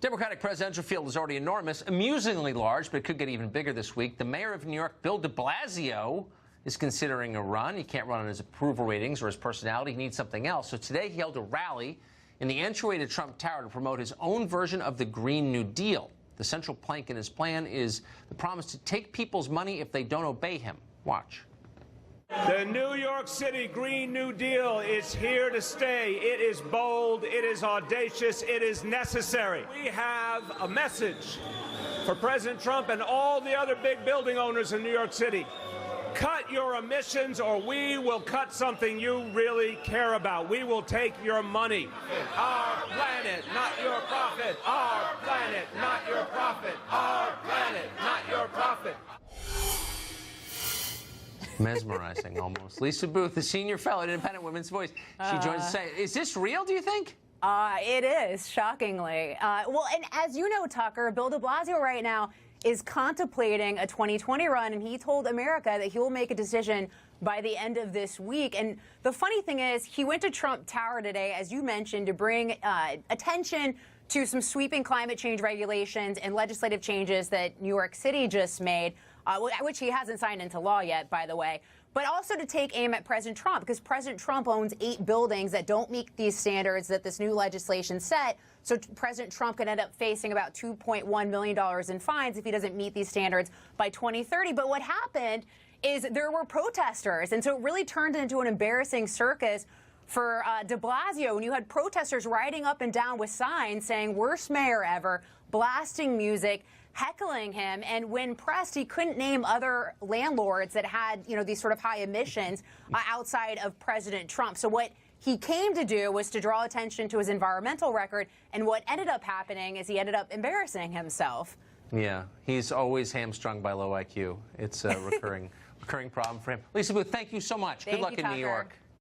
Democratic presidential field is already enormous, amusingly large, but it could get even bigger this week. The mayor of New York, Bill de Blasio, is considering a run. He can't run on his approval ratings or his personality. He needs something else. So today he held a rally in the entryway to Trump Tower to promote his own version of the Green New Deal. The central plank in his plan is the promise to take people's money if they don't obey him. Watch. The New York City Green New Deal is here to stay. It is bold, it is audacious, it is necessary. We have a message for President Trump and all the other big building owners in New York City. Cut your emissions or we will cut something you really care about. We will take your money. Our planet, not your profit. Our planet, not your profit. Our planet, not your profit. Mesmerizing, almost. Lisa Booth, the senior fellow at Independent Women's Voice. She joins us. Is this real, do you think? It is, shockingly. Well, and as you know, Tucker, Bill de Blasio right now is contemplating a 2020 run, and he told America that he will make a decision by the end of this week. And the funny thing is, he went to Trump Tower today, as you mentioned, to bring attention to some sweeping climate change regulations and legislative changes that New York City just made, which he hasn't signed into law yet, by the way, but also to take aim at President Trump, because President Trump owns 8 buildings that don't meet these standards that this new legislation set. So President Trump could end up facing about $2.1 million in fines if he doesn't meet these standards by 2030. But what happened is there were protesters, and so it really turned into an embarrassing circus for de Blasio, when you had protesters riding up and down with signs saying, "Worst mayor ever," blasting music, heckling him, and when pressed, he couldn't name other landlords that had, these sort of high emissions outside of President Trump. So what he came to do was to draw attention to his environmental record, and what ended up happening is he ended up embarrassing himself. Yeah, he's always hamstrung by low IQ. It's a recurring problem for him. Lisa Booth, thank you so much. Good luck in New York.